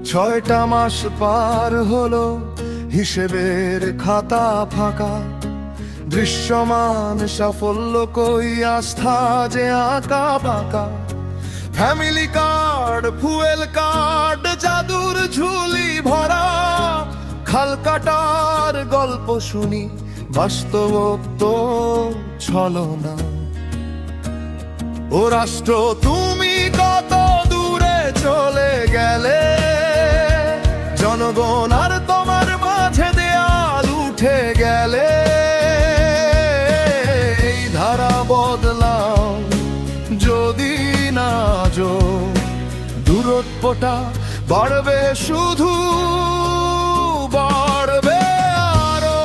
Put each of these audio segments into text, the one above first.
6টা মাস পার হলো, হিসেবের খাতা ফাঁকা, দৃশ্যমান সাফল্য কই, আস্থা যে আঁকা বাঁকা। ফ্যামিলি কার্ড, ফুয়েল কার্ড, জাদুর ঝুলি ভরা, খাল কাটার গল্প শুনি, বাস্তব তো ছলনা। ও রাষ্ট্র, তুমি কত দূরে চলে গেলে, জনগণ আর তোমার মাঝে দেয়াল উঠে গেলে। এই ধারা বদলাও যদি না জো, দূরত্বটা বাড়বে শুধু, বাড়বে আরো।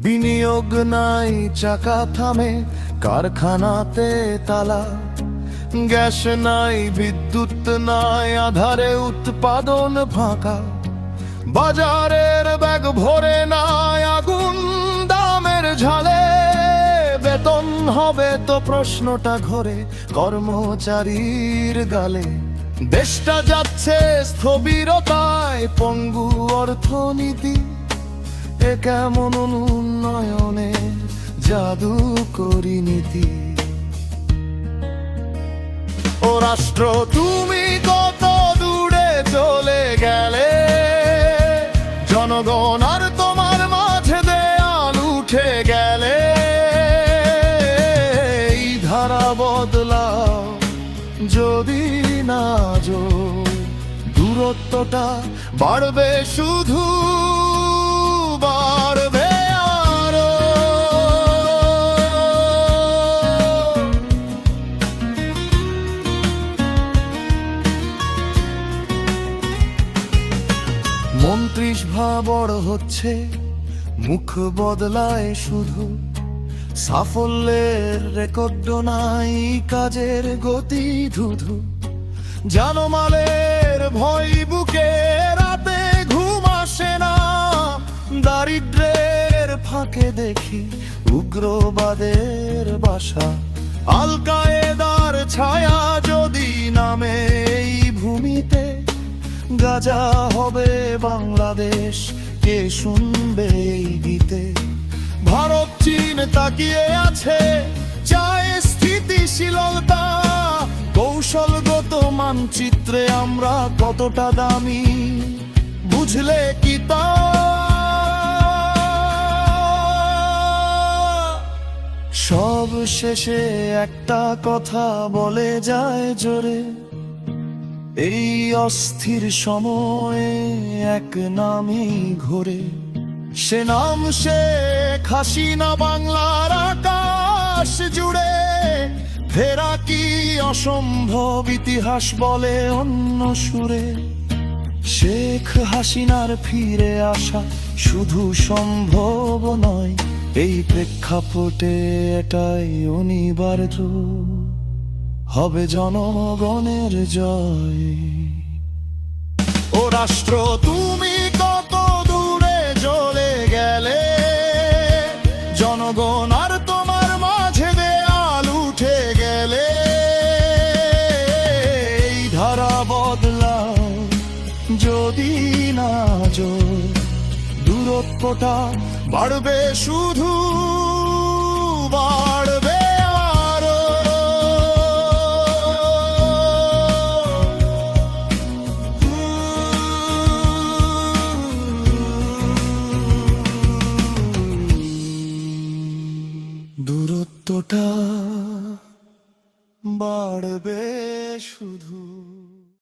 বিনিয়োগ নাই, চাকা থামে, কারখানাতে তালা, গ্যাস নাই, বিদ্যুৎ নাই, আধারে উৎপাদন ফাঁকা, বাজারের ব্যাগ ভরে নাই, আগুন দামের ঝালে। বেতন হবে তো প্রশ্নটা ঘরে, কর্মচারীর গালে। দেশটা যাচ্ছে স্থবিরতায়, পঙ্গু অর্থনীতি, এ কেমন উন্নয়নের জাদুকরি নীতি। ও রাষ্ট্র, তুমি কত দূরে চলে গেলে, জনগণ আর তোমার মাঝে দেয়াল উঠে গেলে। এই ধারা বদলাও যদি না জো, দূরত্বটা বাড়বে শুধু, বাড়বে আরো। মন্ত্রিসভা বড় হচ্ছে, মুখ বদলায় শুধু, সাফল্যের রেকর্ড নাই, কাজের গতি ধুধু। জানমালের ভয় বুকে, রাতে ঘুম আসে না, দারিদ্র্যের ফাঁকে দেখি উগ্রবাদের বাসা। আল কায়েদার ছায়া যদি নামে এই ভূমিতে, গাজা হবে বাংলাদেশ, কে শুনবে এই গীতে। ভারত চীন তাকিয়ে আছে, চায় স্থিতিশীলতা, কৌশলগত মানচিত্রে আমরা কতটা দামি, বুঝলে কি তা? সব শেষে একটা কথা বলে যায় জোরে, এই অস্থির সময়ে এক নামই ঘোরে। সে নাম শেখ হাসিনা, বাংলার আকাশ জুড়ে। ফেরা কি অসম্ভব, ইতিহাস বলে অন্য সুরে। শেখ হাসিনার ফিরে আসা শুধু সম্ভব নয়, এই প্রেক্ষাপটে এটাই অনিবার্য, হবে জনগণের জয়। ও রাষ্ট্র, তুমি কত দূরে চলে গেলে, জনগণ আর তোমার মাঝে দেয়াল উঠে গেলে। এই ধারা বদলাও যদি না জো, দূরত্বটা বাড়বে শুধু, বাড়বে আরো। দূরত্বটা বাড়বে শুধু।